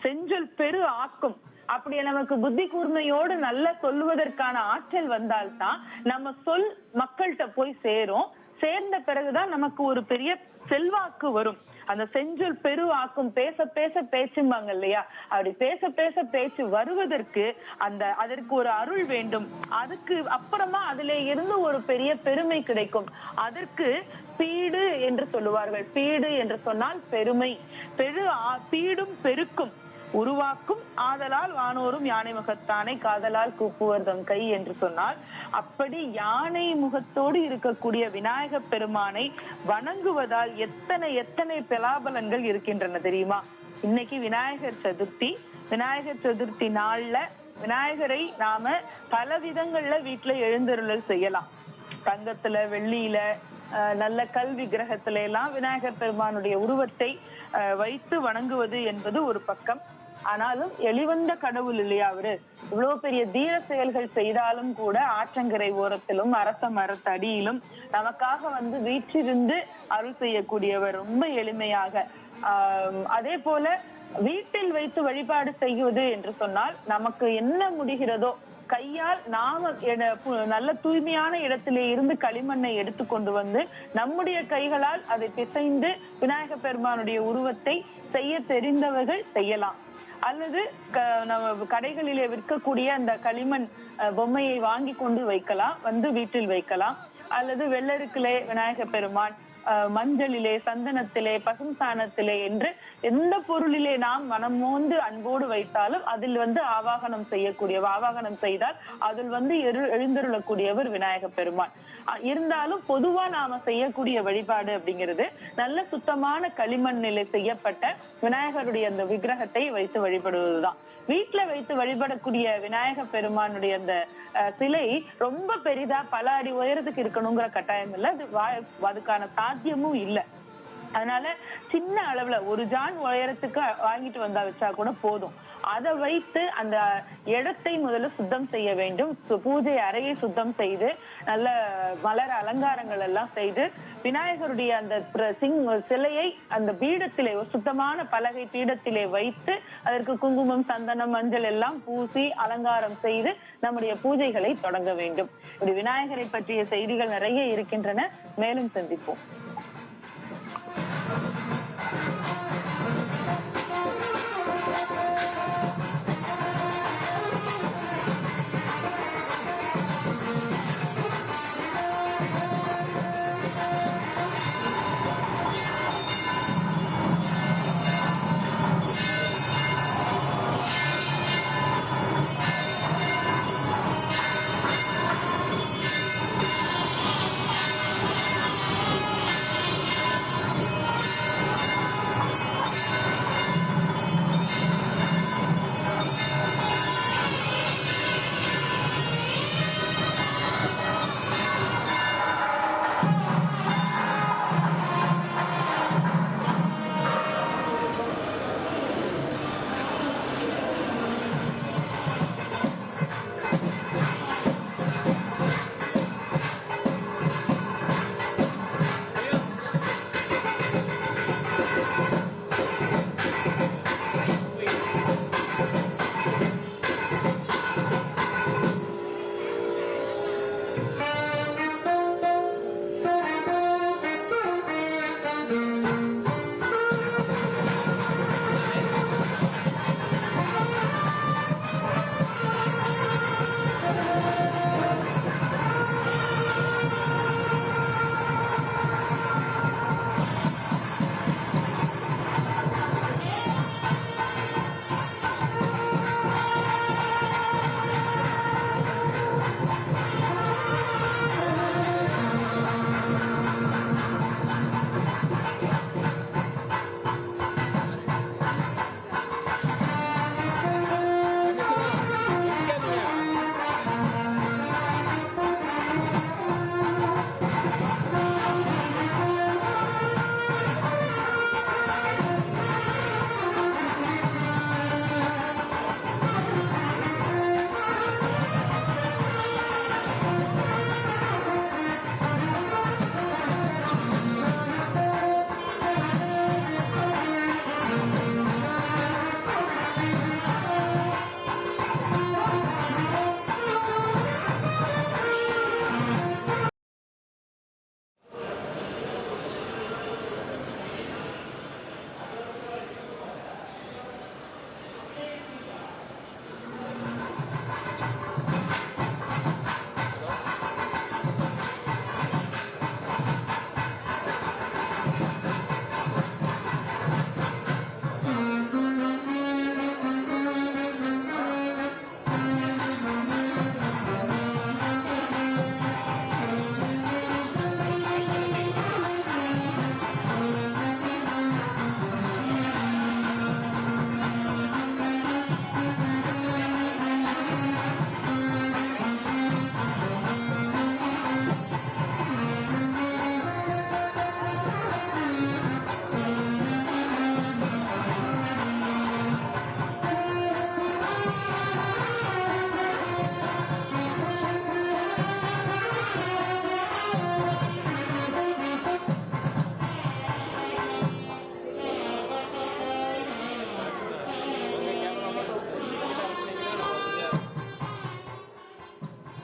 செஞ்சொல் பெரு ஆக்கும். அப்படி நமக்கு புத்தி கூர்மையோடு நல்லா சொல்லுவதற்கான ஆற்றல் வந்தால்தான் நம்ம சொல் மக்கள்கிட்ட போய் சேரும். சேர்ந்த பிறகுதான் நமக்கு ஒரு பெரிய செல்வாக்கு வரும். அந்த செஞ்சொல் பெரு ஆக்கும். பேச பேச பேச்சும்பாங்க இல்லையா, அப்படி பேச பேச பேச்சு வருவதற்கு அதற்கு ஒரு அருள் வேண்டும். அதுக்கு அப்புறமா அதுல இருந்து ஒரு பெரிய பெருமை கிடைக்கும். அதற்கு பீடு என்று சொல்லுவார்கள். பீடு என்று சொன்னால் பெருமை. பீடும் பெருக்கும் உருவாக்கும். ஆதலால் வானோரும் யானை முகத்தானை காதலால் கூப்புவர் தம் கை என்று சொன்னால், அப்படி யானை முகத்தோடு இருக்கக்கூடிய விநாயக பெருமானை வணங்குவதால் எத்தனை எத்தனை பலாபலன்கள் இருக்கின்றன தெரியுமா? இன்னைக்கு விநாயகர் சதுர்த்தி. விநாயகர் சதுர்த்தி நாள்ல விநாயகரை நாம பல விதங்கள்ல வீட்டுல எழுந்தருளல் செய்யலாம். தங்கத்துல, வெள்ளியில, நல்ல கல் விக்கிரகத்துல எல்லாம் விநாயகர் பெருமானுடைய உருவத்தை வைத்து வணங்குவது என்பது ஒரு பக்கம். ஆனாலும் எளிவந்த கடவுள் இல்லையா அவரு? இவ்வளவு பெரிய தீர செயல்கள் செய்தாலும் கூட ஆற்றங்கரை ஓரத்திலும் அரச மரத்தடியிலும் நமக்காக வீற்றிருந்து அருள் செய்யக்கூடியவர். ரொம்ப எளிமையாக. அதே போல வீட்டில் வைத்து வழிபாடு செய்வது என்று சொன்னால் நமக்கு என்ன முடிகிறதோ கையால் நாம நல்ல தூய்மையான இடத்திலே இருந்து களிமண்ணை எடுத்து கொண்டு வந்து நம்முடைய கைகளால் அதை பிசைந்து விநாயக பெருமானுடைய உருவத்தை செய்ய தெரிந்தவர்கள் செய்யலாம். அல்லது கடைகளிலே விற்கக்கூடிய அந்த களிமண் பொம்மையை வாங்கி கொண்டு வைக்கலாம், வீட்டில் வைக்கலாம். அல்லது வெள்ளருக்கிலே விநாயக பெருமான், மஞ்சளிலே, சந்தனத்திலே, பசும் சாணத்திலே என்று எந்த பொருளிலே நாம் மனமோந்து அன்போடு வைத்தாலும் அதில் ஆவாகனம் ஆவாகனம் செய்தால் அதில் எழுந்தருளக்கூடியவர் விநாயக பெருமான். இருந்தாலும் பொதுவா நாம செய்யக்கூடிய வழிபாடு அப்படிங்கிறது நல்ல சுத்தமான களிமண்ணிலே செய்யப்பட்ட விநாயகருடைய அந்த விக்கிரகத்தை வைத்து வழிபடுவதுதான். வீட்டுல வைத்து வழிபடக்கூடிய விநாயக பெருமானுடைய அந்த சிலை ரொம்ப பெரிதா பல அடி உயரத்துக்கு இருக்கணுங்கிற கட்டாயம் இல்ல. அதுக்கான சாத்தியமும் இல்லை. அதனால சின்ன அளவுல ஒரு ஜான் உயரத்துக்கு வாங்கிட்டு வந்தா வச்சா கூட போதும். அதை வைத்து அந்த இடத்தை முதல்ல சுத்தம் செய்ய வேண்டும். பூஜை அறையை சுத்தம் செய்து நல்ல மலர் அலங்காரங்கள் எல்லாம் செய்து விநாயகருடைய அந்த சிலையை அந்த பீடத்திலே, சுத்தமான பலகை பீடத்திலே வைத்து அதற்கு குங்குமம், சந்தனம், மஞ்சள் எல்லாம் பூசி அலங்காரம் செய்து நம்முடைய பூஜைகளை தொடங்க வேண்டும். இப்படி விநாயகரை பற்றிய செய்திகள் நிறைய இருக்கின்றன. மேலும் சந்திப்போம்.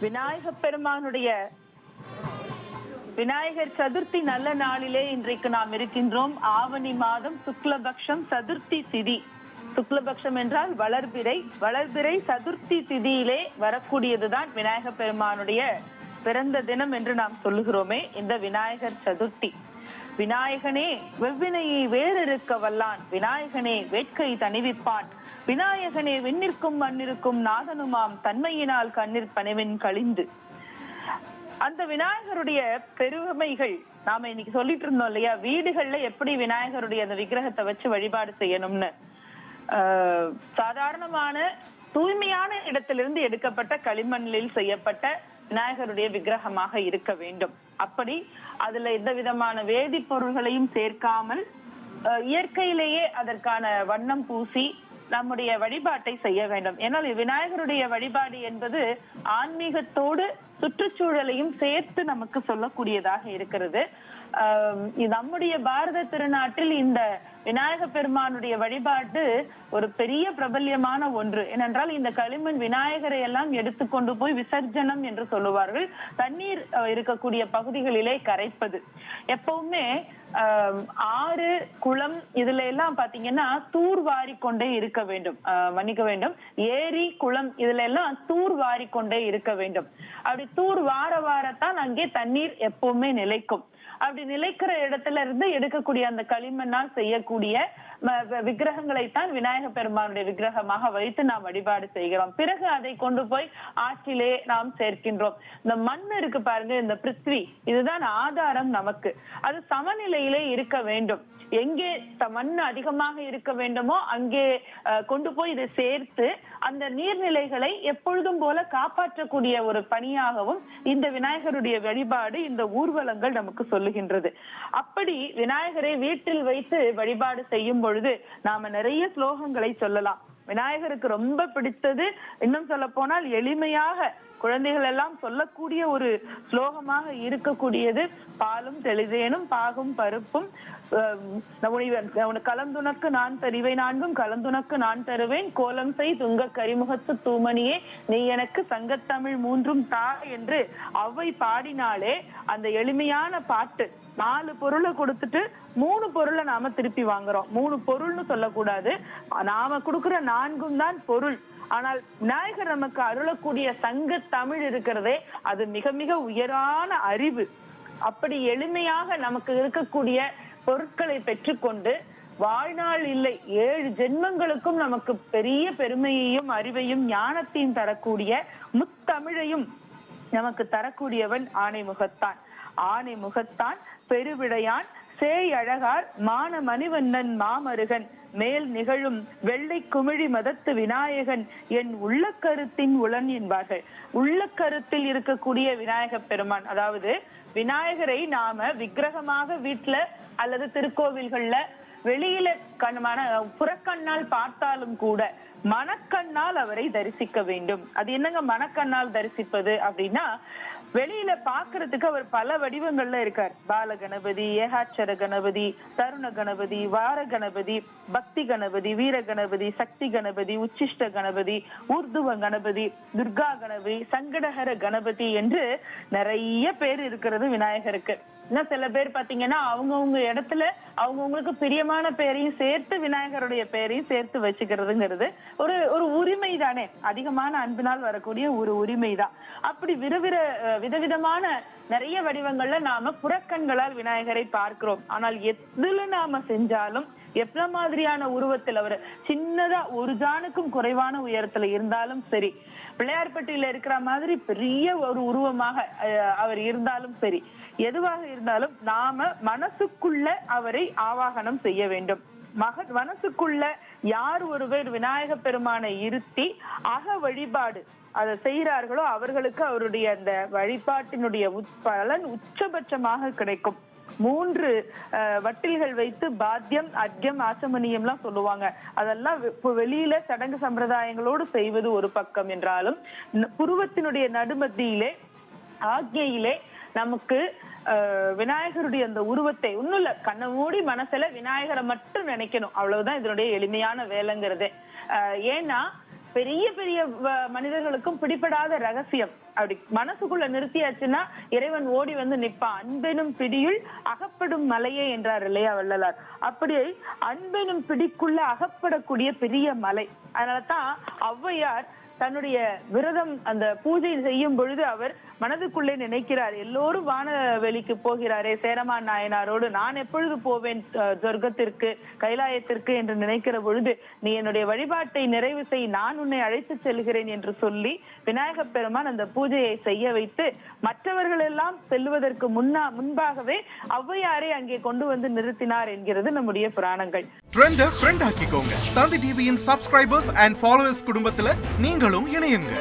விநாயக பெருமானுடைய விநாயகர் சதுர்த்தி நல்ல நாளிலே இன்றைக்கு நாம் இருக்கின்றோம். ஆவணி மாதம் சுக்லபக்ஷம் சதுர்த்தி திதி. சுக்லபக்ஷம் என்றால் வளர்பிறை. வளர்பிறை சதுர்த்தி திதியிலே வரக்கூடியதுதான் விநாயக பெருமானுடைய பிறந்த தினம் என்று நாம் சொல்லுகிறோமே, இந்த விநாயகர் சதுர்த்தி. விநாயகனே வெவ்வினையை வேறிருக்க வல்லான், விநாயகனே வேட்கை தணிவிப்பான், விநாயகனே விண்ணிற்கும் மண்ணிற்கும் நாதனுமாம், தன்மையினால் கண்ணீர் பணிவின் கழிந்து. அந்த விநாயகருடைய பெருமைகள் நாம இன்னைக்கு சொல்லிட்டு இருந்தோம் இல்லையா, வீடுகள்ல எப்படி விநாயகருடைய அந்த விக்கிரகத்தை வச்சு வழிபாடு செய்யணும்னு. சாதாரணமான தூய்மையான இடத்திலிருந்து எடுக்கப்பட்ட களிமண்ணில் செய்யப்பட்ட விநாயகருடைய விக்கிரகமாக இருக்க வேண்டும். அப்படி அதுல எந்த விதமான வேதிப்பொருள்களையும் சேர்க்காமல் இயற்கையிலேயே அதற்கான வண்ணம் பூசி நம்முடைய வழிபாட்டை செய்ய வேண்டும். ஏன்னால் விநாயகருடைய வழிபாடு என்பது ஆன்மீகத்தோடு சுற்றுச்சூழலையும் சேர்த்து நமக்கு சொல்லக்கூடியதாக இருக்கிறது. நம்முடைய பாரத திருநாட்டில் இந்த விநாயக பெருமானுடைய வழிபாடு ஒரு பெரிய பிரபல்யமான ஒன்று. ஏனென்றால் இந்த களிமண் விநாயகரை எல்லாம் எடுத்துக்கொண்டு போய் விசர்ஜனம் என்று சொல்லுவார்கள். தண்ணீர் இருக்கக்கூடிய பகுதிகளிலே கரைப்பது. எப்பவுமே ஆறு குளம் இதுல எல்லாம் பாத்தீங்கன்னா தூர் வாரி கொண்டே இருக்க வேண்டும். மன்னிக்க வேண்டும், ஏரி குளம் இதுல எல்லாம் தூர் வாரி கொண்டே இருக்க வேண்டும். அப்படி தூர் வாரத்தான் அங்கே தண்ணீர் எப்பவுமே நிலைக்கும். அப்படி நிலைக்கிற இடத்துல இருந்து எடுக்கக்கூடிய அந்த களிமண்ணால் செய்யக்கூடிய விக்கிரகங்களைத்தான் விநாயக பெருமானுடைய விக்கிரகமாக வைத்து நாம் வழிபாடு செய்கிறோம். பிறகு அதை கொண்டு போய் ஆற்றிலே நாம் சேர்க்கின்றோம். இந்த மண் இருக்கு பாருங்க, இந்த பிருத்வி, இதுதான் ஆதாரம் நமக்கு. அது சமநிலையிலே இருக்க வேண்டும். எங்கே மண் அதிகமாக இருக்க வேண்டுமோ அங்கே கொண்டு போய் இதை சேர்த்து அந்த நீர்நிலைகளை எப்பொழுதும் போல காப்பாற்றக்கூடிய ஒரு பணியாகவும் இந்த விநாயகருடைய வழிபாடு, இந்த ஊர்வலங்கள் நமக்கு சொல்லுகின்றது. அப்படி விநாயகரை வீட்டில் வைத்து வழிபாடு செய்யும் பொழுது நாம நிறைய ஸ்லோகங்களை சொல்லலாம். விநாயகருக்கு ரொம்ப பிடித்தது, இன்னும் சொல்ல போனால் எளிமையாக குழந்தைகள் எல்லாம் சொல்லக்கூடிய ஒரு ஸ்லோகமாக இருக்கக்கூடியது பாலும் தெளிதேனும் பாகும் பருப்பும் கலந்துனக்கு நான் தருவை நான்கும் கலந்துனக்கு நான் தருவேன் கோலம் செய் துங்க கரிமுகத்து தூமணியே நீ எனக்கு சங்கத்தமிழ் மூன்றும் தா என்று அவை பாடினாலே அந்த எளிமையான பாட்டு. 4 பொருளை கொடுத்துட்டு 3 பொருளை நாம திருப்பி வாங்குறோம். 3 பொருள்னு சொல்லக்கூடாது, நாம கொடுக்கிற 4ம் தான் பொருள். ஆனால் விநாயகர் நமக்கு அருளக்கூடிய சங்க தமிழ் இருக்கிறதே, அது மிக மிக உயரான அறிவு. அப்படி எளிமையாக நமக்கு இருக்கக்கூடிய பொருட்களை பெற்றுக்கொண்டு வாழ்நாள் இல்லை 7 ஜென்மங்களுக்கும் நமக்கு பெரிய பெருமையையும் அறிவையும் ஞானத்தையும் தரக்கூடிய முத்தமிழையும் நமக்கு தரக்கூடியவன் ஆணைமுகத்தான். ஆணைமுகத்தான் பெருவிடையான் சேய் அழகார் மான மணிவண்ணன் மாமருகன் மேல் நிகழும் வெள்ளை குமிழி மதத்து விநாயகன் என் உள்ள கருத்தின் உளன் என்பார்கள். உள்ள கருத்தில் இருக்கக்கூடிய விநாயக பெருமான், அதாவது விநாயகரை நாம விக்கிரகமாக வீட்டுல அல்லது திருக்கோவில்கள்ல வெளியில புறக்கண்ணால் பார்த்தாலும் கூட மனக்கண்ணால் அவரை தரிசிக்க வேண்டும். அது என்னங்க மனக்கண்ணால் தரிசிப்பது அப்படின்னா, வெளியில பாக்குறதுக்கு அவர் பல வடிவங்கள்ல இருக்கார். பால கணபதி, ஏகாட்சர கணபதி, தருண கணபதி, வார கணபதி, பக்தி கணபதி, வீர கணபதி, சக்தி கணபதி, உச்சிஷ்ட கணபதி, ஊர்துவ கணபதி, துர்கா கணபதி, சங்கடஹர கணபதி என்று நிறைய பேர் இருக்கிறது விநாயகருக்கு. இன்னும் சில பேர் பாத்தீங்கன்னா அவங்கவுங்க இடத்துல அவங்கவுங்களுக்கு பிரியமான பேரையும் சேர்த்து விநாயகருடைய பேரையும் சேர்த்து வச்சுக்கிறதுங்கிறது ஒரு உரிமை தானே, அதிகமான அன்பினால் வரக்கூடிய ஒரு உரிமை தான். அப்படி விதவிதமான நிறைய வடிவங்கள்ல நாம புறக்கண்களால் விநாயகரை பார்க்கிறோம். ஆனால் எதுல நாம செஞ்சாலும் எவ்வளவு மாதிரியான உருவத்தில் அவர் சின்னதா ஒரு ஜானுக்கும் குறைவான உயரத்துல இருந்தாலும் சரி, பிள்ளையார்பட்டியில இருக்கிற மாதிரி பெரிய ஒரு உருவமாக அவர் இருந்தாலும் சரி, எதுவாக இருந்தாலும் நாம மனசுக்குள்ள அவரை ஆவாகனம் செய்ய வேண்டும். மனசுக்குள்ள யார் ஒருவர் விநாயக பெருமானை இருத்தி அக வழிபாடு அதை செய்கிறார்களோ அவர்களுக்கு அவருடைய அந்த வழிபாட்டினுடைய பலன் உச்சபட்சமாக கிடைக்கும். 3 வட்டில்கள் வைத்து பாத்தியம், அர்க்கியம், ஆசமனியம் எல்லாம் சொல்லுவாங்க. அதெல்லாம் வெளியில சடங்கு சம்பிரதாயங்களோடு செய்வது ஒரு பக்கம் என்றாலும், புருவத்தினுடைய நடுமத்தியிலே ஆக்ஞையிலே நமக்கு விநாயகருடைய அந்த உருவத்தை ஒண்ணும் இல்ல, கண்ணை மூடி மனசுல விநாயகரை மட்டும் நினைக்கணும், அவ்வளவுதான் இதனுடைய எளிமையான வேலைங்கிறது. ஏன்னா பெரிய பெரிய மனிதர்களுக்கும் பிடிபடாத ரகசியம். அப்படி மனசுக்குள்ள நிறுத்தியாச்சுன்னா இறைவன் ஓடி வந்து நிப்பான். அன்பெனும் பிடியுள் அகப்படும் மலையே என்றார் இல்லையா வள்ளலார். அப்படியே அன்பெனும் பிடிக்குள்ள அகப்படக்கூடிய பெரிய மலை. அதனாலதான் ஔவையார் தன்னுடைய விரதம் அந்த பூஜை செய்யும் பொழுது அவர் மனதுக்குள்ளே நினைக்கிறார், எல்லோரும் வானவெளிக்கு போகிறாரே சேரமான் நாயனாரோடு, நான் எப்பொழுது போவேன் சொர்க்கத்திற்கு கைலாயத்திற்கு என்று நினைக்கிற பொழுது, நீ என்னுடைய வழிபாட்டை நிறைவு செய், நான் உன்னை அழைத்து செல்கிறேன் என்று சொல்லி விநாயக பெருமான் அந்த பூஜையை செய்ய வைத்து மற்றவர்கள் எல்லாம் செல்வதற்கு முன்பாகவே ஔவையாரை அங்கே கொண்டு வந்து நிறுத்தினார் என்கிறது நம்முடைய புராணங்கள். தந்தி டிவியின் சப்ஸ்கிரைபர்ஸ் அண்ட் ஃபாலோவர்ஸ் குடும்பத்துல நீங்களும் இணையுங்க.